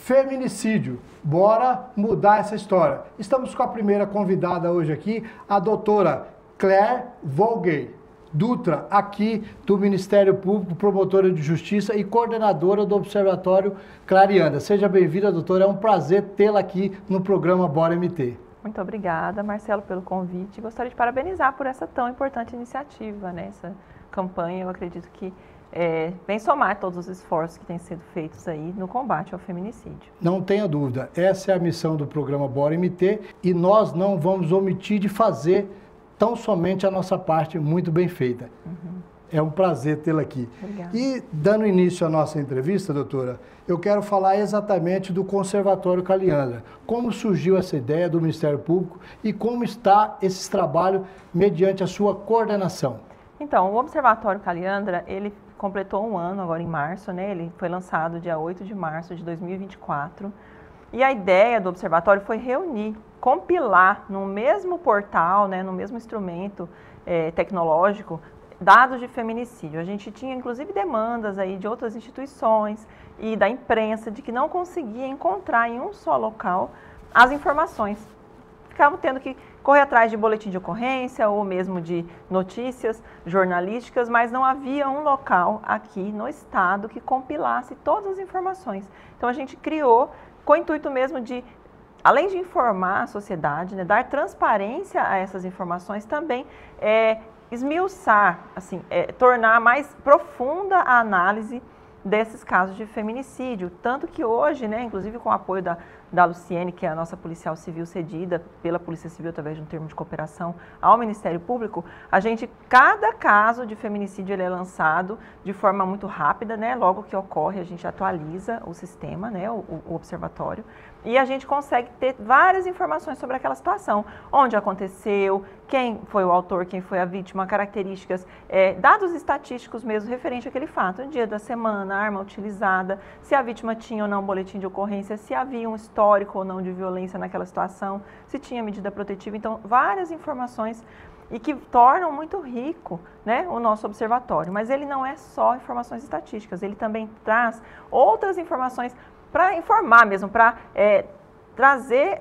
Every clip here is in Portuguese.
feminicídio. Bora mudar essa história. Estamos com a primeira convidada hoje aqui, a doutora Claire Vogel Dutra, aqui do Ministério Público, promotora de justiça e coordenadora do Observatório Clareanda. Seja bem-vinda, doutora. É um prazer tê-la aqui no programa Bora MT. Muito obrigada, Marcelo, pelo convite. Gostaria de parabenizar por essa tão importante iniciativa, né? Essa campanha, eu acredito que vem somar todos os esforços que têm sido feitos aí no combate ao feminicídio. Não tenha dúvida, essa é a missão do programa Bora MT e nós não vamos omitir de fazer tão somente a nossa parte muito bem feita. É um prazer tê-la aqui. Obrigada. E dando início à nossa entrevista, doutora, eu quero falar exatamente do Conservatório Caliandra. Como surgiu essa ideia do Ministério Público e como está esse trabalho mediante a sua coordenação? Então, o Observatório Caliandra, ele completou um ano agora em março, né? Ele foi lançado dia 8 de março de 2024. E a ideia do Observatório foi reunir, compilar no mesmo portal, né, no mesmo instrumento tecnológico, dados de feminicídio. A gente tinha, inclusive, demandas aí de outras instituições e da imprensa de que não conseguia encontrar em um só local as informações. Ficavam tendo que correr atrás de boletim de ocorrência ou mesmo de notícias jornalísticas, mas não havia um local aqui no estado que compilasse todas as informações. Então a gente criou com o intuito mesmo de, além de informar a sociedade, né, dar transparência a essas informações, também esmiuçar, assim, tornar mais profunda a análise desses casos de feminicídio. Tanto que hoje, né, inclusive com o apoio da Luciene, que é a nossa policial civil cedida pela Polícia Civil através de um termo de cooperação ao Ministério Público, cada caso de feminicídio ele é lançado de forma muito rápida, né? Logo que ocorre, a gente atualiza o sistema, né, o observatório, e a gente consegue ter várias informações sobre aquela situação, onde aconteceu, quem foi o autor, quem foi a vítima, características, dados estatísticos mesmo referente àquele fato, o dia da semana, a arma utilizada, se a vítima tinha ou não boletim de ocorrência, se havia um histórico ou não de violência naquela situação, se tinha medida protetiva. Então, várias informações e que tornam muito rico, né, o nosso observatório. Mas ele não é só informações estatísticas, ele também traz outras informações para informar mesmo, para trazer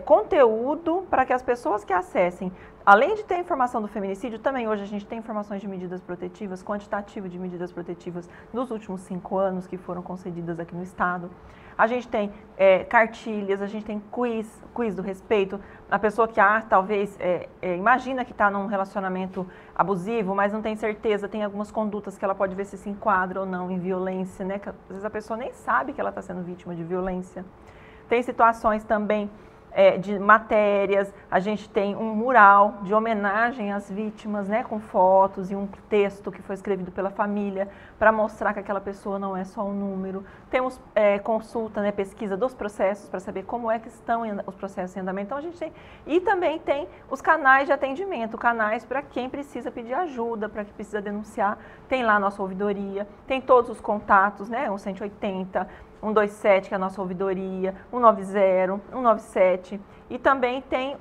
conteúdo para que as pessoas que acessem, além de ter informação do feminicídio, também hoje a gente tem informações de medidas protetivas, quantitativo de medidas protetivas dos últimos 5 anos que foram concedidas aqui no estado. A gente tem cartilhas, a gente tem quiz do respeito. A pessoa que talvez imagina que está num relacionamento abusivo, mas não tem certeza, tem algumas condutas que ela pode ver se enquadra ou não em violência, né? Que às vezes a pessoa nem sabe que ela está sendo vítima de violência. Tem situações também de matérias, a gente tem um mural de homenagem às vítimas, né, com fotos e um texto que foi escrevido pela família para mostrar que aquela pessoa não é só um número. Temos consulta, né, pesquisa dos processos para saber como é que estão os processos em andamento. Então a gente tem, e também tem os canais de atendimento, canais para quem precisa pedir ajuda, para quem precisa denunciar. Tem lá a nossa ouvidoria, tem todos os contatos, né, o 180, 127, que é a nossa ouvidoria, 190, 197, e também tem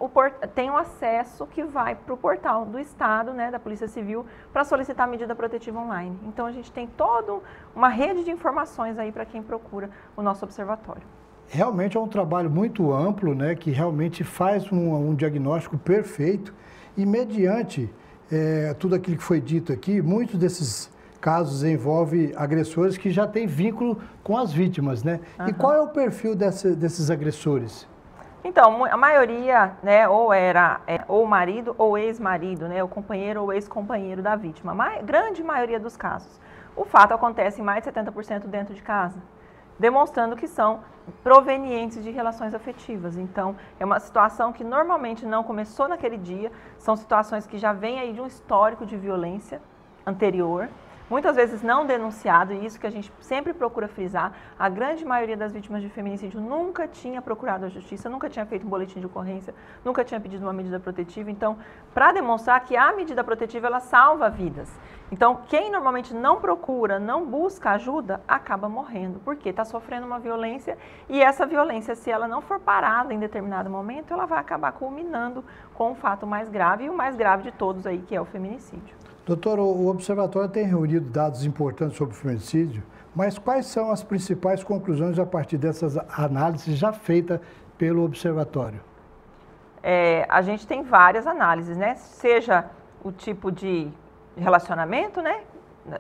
um acesso que vai para o portal do Estado, né, da Polícia Civil, para solicitar medida protetiva online. Então a gente tem toda uma rede de informações aí para quem procura o nosso observatório. Realmente é um trabalho muito amplo, né, que realmente faz um diagnóstico perfeito e mediante tudo aquilo que foi dito aqui, muitos desses casos envolvem agressores que já têm vínculo com as vítimas, né? Uhum. E qual é o perfil desses agressores? Então, a maioria, né, ou era ou marido ou ex-marido, né, o companheiro ou ex-companheiro da vítima. A grande maioria dos casos. O fato acontece em mais de 70% dentro de casa, demonstrando que são provenientes de relações afetivas. Então, é uma situação que normalmente não começou naquele dia, são situações que já vêm aí de um histórico de violência anterior, muitas vezes não denunciado, e isso que a gente sempre procura frisar, a grande maioria das vítimas de feminicídio nunca tinha procurado a justiça, nunca tinha feito um boletim de ocorrência, nunca tinha pedido uma medida protetiva. Então, para demonstrar que a medida protetiva, ela salva vidas. Então, quem normalmente não procura, não busca ajuda, acaba morrendo, porque está sofrendo uma violência, e essa violência, se ela não for parada em determinado momento, ela vai acabar culminando com um fato mais grave, e o mais grave de todos aí, que é o feminicídio. Doutor, o Observatório tem reunido dados importantes sobre o feminicídio, Mas quais são as principais conclusões a partir dessas análises já feitas pelo Observatório? A gente tem várias análises, né? Seja o tipo de relacionamento, né,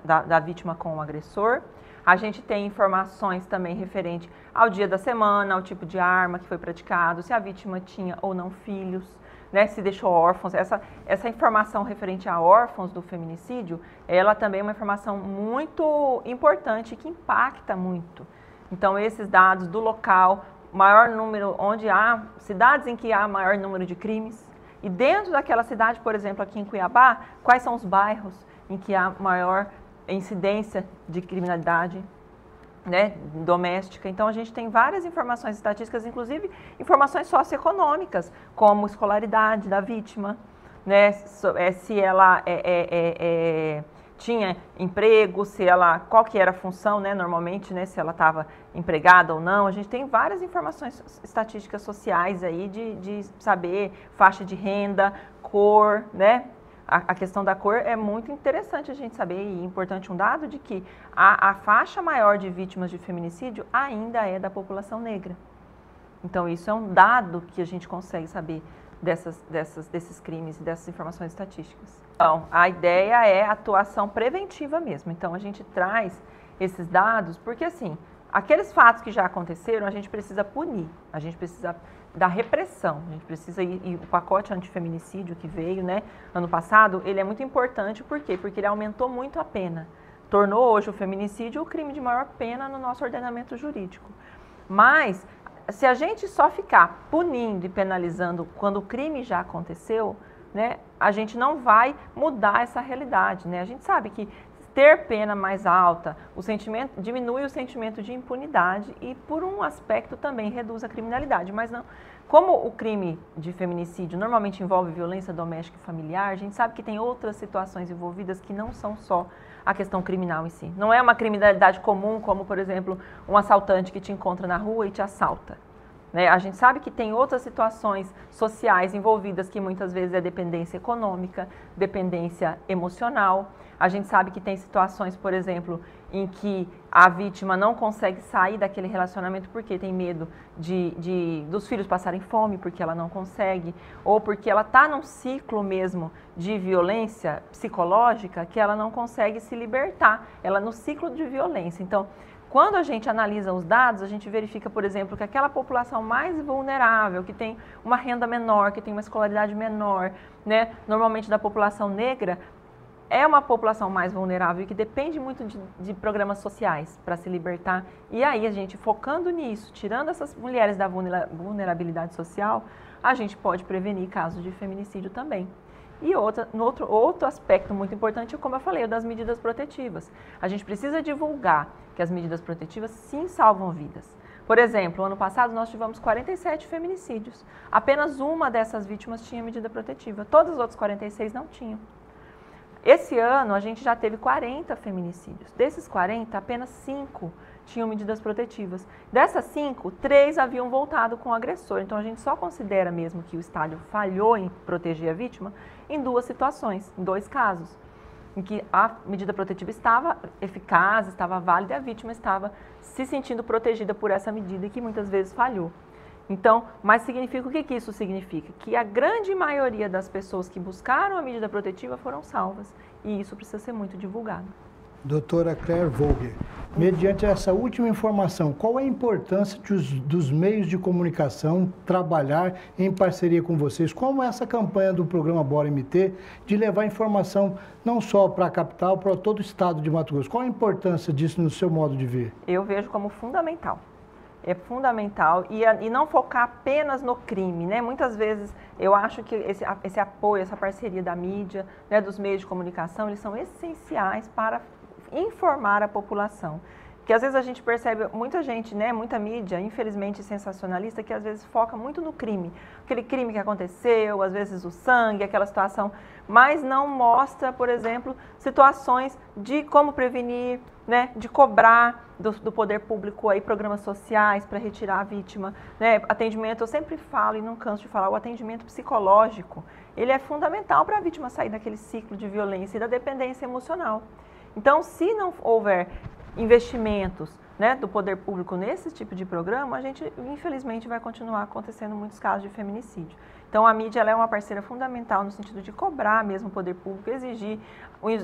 da vítima com o agressor. A gente tem informações também referente ao dia da semana, ao tipo de arma que foi praticado, se a vítima tinha ou não filhos, né, se deixou órfãos. Essa informação referente a órfãos do feminicídio, ela também é uma informação muito importante, que impacta muito. Então, esses dados do local, maior número, onde há cidades em que há maior número de crimes, e dentro daquela cidade, por exemplo, aqui em Cuiabá, quais são os bairros em que há maior incidência de criminalidade, né, doméstica. Então, a gente tem várias informações estatísticas, inclusive informações socioeconômicas, como escolaridade da vítima, né, se ela tinha emprego, qual que era a função, né, normalmente, né, se ela estava empregada ou não. A gente tem várias informações estatísticas sociais aí de saber faixa de renda, cor, né. A questão da cor é muito interessante a gente saber, e importante um dado de que a faixa maior de vítimas de feminicídio ainda é da população negra. Então, isso é um dado que a gente consegue saber desses crimes e dessas informações estatísticas. Então, a ideia é atuação preventiva mesmo. Então, a gente traz esses dados porque, assim, aqueles fatos que já aconteceram, a gente precisa punir, a gente precisa da repressão, a gente precisa e o pacote antifeminicídio que veio, né, ano passado, ele é muito importante. Por quê? Porque ele aumentou muito a pena. Tornou hoje o feminicídio o crime de maior pena no nosso ordenamento jurídico. Mas, se a gente só ficar punindo e penalizando quando o crime já aconteceu, né, a gente não vai mudar essa realidade, né? A gente sabe que ter pena mais alta, diminui o sentimento de impunidade e, por um aspecto, também reduz a criminalidade. Mas não, como o crime de feminicídio normalmente envolve violência doméstica e familiar, a gente sabe que tem outras situações envolvidas que não são só a questão criminal em si. Não é uma criminalidade comum, como, por exemplo, um assaltante que te encontra na rua e te assalta. Né? A gente sabe que tem outras situações sociais envolvidas, que muitas vezes é dependência econômica, dependência emocional. A gente sabe que tem situações, por exemplo, em que a vítima não consegue sair daquele relacionamento porque tem medo dos filhos passarem fome, porque ela não consegue, ou porque ela está num ciclo mesmo de violência psicológica que ela não consegue se libertar, ela no ciclo de violência. Então, quando a gente analisa os dados, a gente verifica, por exemplo, que aquela população mais vulnerável, que tem uma renda menor, que tem uma escolaridade menor, né, normalmente da população negra, é uma população mais vulnerável e que depende muito de programas sociais para se libertar. E aí, a gente focando nisso, tirando essas mulheres da vulnerabilidade social, a gente pode prevenir casos de feminicídio também. E outro aspecto muito importante é, como eu falei, o das medidas protetivas. A gente precisa divulgar que as medidas protetivas sim salvam vidas. Por exemplo, ano passado nós tivemos 47 feminicídios. Apenas uma dessas vítimas tinha medida protetiva. Todas as outras 46 não tinham. Esse ano a gente já teve 40 feminicídios. Desses 40, apenas 5 tinham medidas protetivas. Dessas 5, 3 haviam voltado com o agressor. Então a gente só considera mesmo que o Estado falhou em proteger a vítima em 2 situações, em 2 casos, em que a medida protetiva estava eficaz, estava válida e a vítima estava se sentindo protegida por essa medida e que muitas vezes falhou. Então, mas significa o que isso significa? Que a grande maioria das pessoas que buscaram a medida protetiva foram salvas e isso precisa ser muito divulgado. Doutora Claire Vogel, mediante essa última informação, qual é a importância dos meios de comunicação trabalhar em parceria com vocês? Como essa campanha do programa Bora MT de levar informação não só para a capital, para todo o estado de Mato Grosso? Qual a importância disso no seu modo de ver? Eu vejo como fundamental. É fundamental e não focar apenas no crime, né? Muitas vezes eu acho que esse apoio, essa parceria da mídia, né, dos meios de comunicação, eles são essenciais para informar a população. Porque às vezes a gente percebe muita gente, né, muita mídia, infelizmente sensacionalista, que às vezes foca muito no crime. Aquele crime que aconteceu, às vezes o sangue, aquela situação, mas não mostra, por exemplo, situações de como prevenir, né, de cobrar do poder público aí programas sociais para retirar a vítima, né, atendimento, eu sempre falo e não canso de falar, o atendimento psicológico, ele é fundamental para a vítima sair daquele ciclo de violência e da dependência emocional. Então, se não houver investimentos, né, do poder público nesse tipo de programa, a gente, infelizmente, vai continuar acontecendo muitos casos de feminicídio. Então, a mídia ela é uma parceira fundamental no sentido de cobrar mesmo o poder público, exigir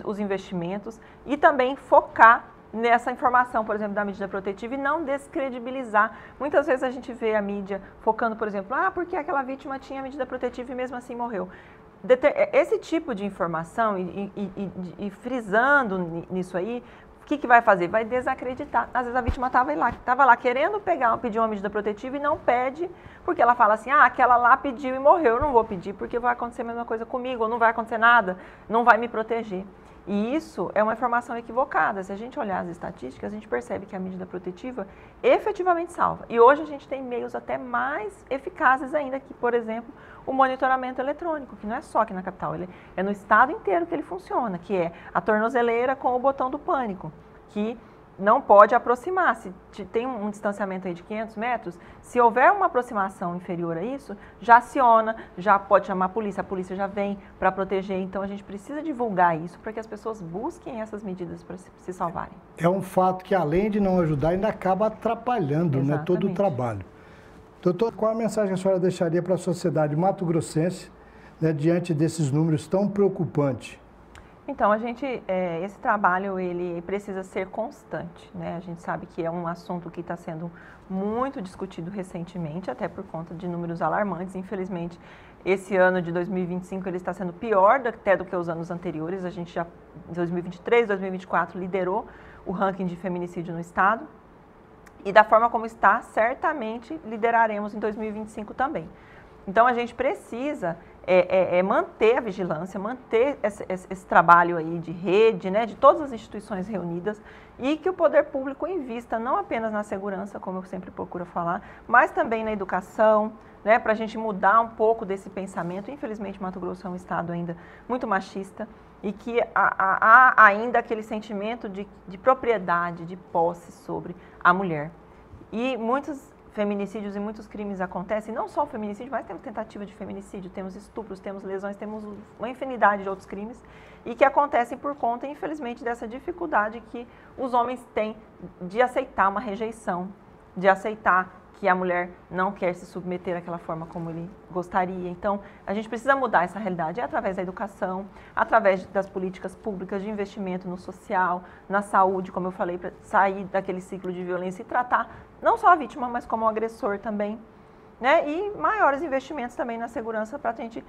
os investimentos e também focar nessa informação, por exemplo, da medida protetiva e não descredibilizar. Muitas vezes a gente vê a mídia focando, por exemplo, porque aquela vítima tinha medida protetiva e mesmo assim morreu. Esse tipo de informação e frisando nisso aí, o que vai fazer? Vai desacreditar. Às vezes a vítima estava lá querendo pedir uma medida protetiva e não pede, porque ela fala assim, aquela lá pediu e morreu, eu não vou pedir porque vai acontecer a mesma coisa comigo, ou não vai acontecer nada, não vai me proteger. E isso é uma informação equivocada. Se a gente olhar as estatísticas, a gente percebe que a medida protetiva efetivamente salva. E hoje a gente tem meios até mais eficazes ainda, que, por exemplo, o monitoramento eletrônico, que não é só aqui na capital, ele é no estado inteiro que ele funciona, que é a tornozeleira com o botão do pânico, que não pode aproximar. Se tem um distanciamento aí de 500 metros, se houver uma aproximação inferior a isso, já aciona, já pode chamar a polícia já vem para proteger. Então, a gente precisa divulgar isso para que as pessoas busquem essas medidas para se salvarem. É um fato que, além de não ajudar, ainda acaba atrapalhando, né, todo o trabalho. Doutor, qual a mensagem a senhora deixaria para a sociedade mato-grossense, né, diante desses números tão preocupantes? Então, esse trabalho ele precisa ser constante, né? A gente sabe que é um assunto que está sendo muito discutido recentemente, até por conta de números alarmantes. Infelizmente, esse ano de 2025 ele está sendo pior até do que os anos anteriores. A gente já, em 2023, 2024, liderou o ranking de feminicídio no estado. E da forma como está, certamente lideraremos em 2025 também. Então, a gente precisa manter a vigilância, manter esse trabalho aí de rede, né, de todas as instituições reunidas e que o poder público invista não apenas na segurança, como eu sempre procuro falar, mas também na educação, né, para a gente mudar um pouco desse pensamento. Infelizmente, Mato Grosso é um estado ainda muito machista e que há ainda aquele sentimento de propriedade, de posse sobre a mulher. E muitos feminicídios e muitos crimes acontecem, não só o feminicídio, mas temos tentativa de feminicídio, temos estupros, temos lesões, temos uma infinidade de outros crimes e que acontecem por conta, infelizmente, dessa dificuldade que os homens têm de aceitar uma rejeição, de aceitar que a mulher não quer se submeter àquela forma como ele gostaria. Então, a gente precisa mudar essa realidade através da educação, através das políticas públicas de investimento no social, na saúde, como eu falei, para sair daquele ciclo de violência e tratar não só a vítima, mas como o agressor também, né? E maiores investimentos também na segurança para a gente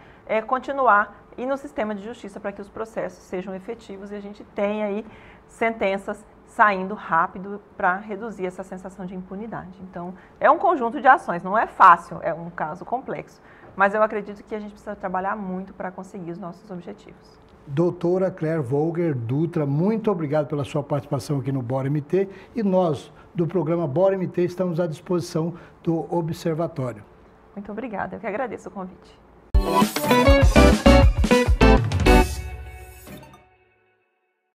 continuar e no sistema de justiça para que os processos sejam efetivos e a gente tenha aí sentenças saindo rápido para reduzir essa sensação de impunidade. Então, é um conjunto de ações, não é fácil, é um caso complexo, mas eu acredito que a gente precisa trabalhar muito para conseguir os nossos objetivos. Doutora Claire Vogel Dutra, muito obrigado pela sua participação aqui no Bora MT e nós, do programa Bora MT, estamos à disposição do Observatório. Muito obrigada, eu que agradeço o convite.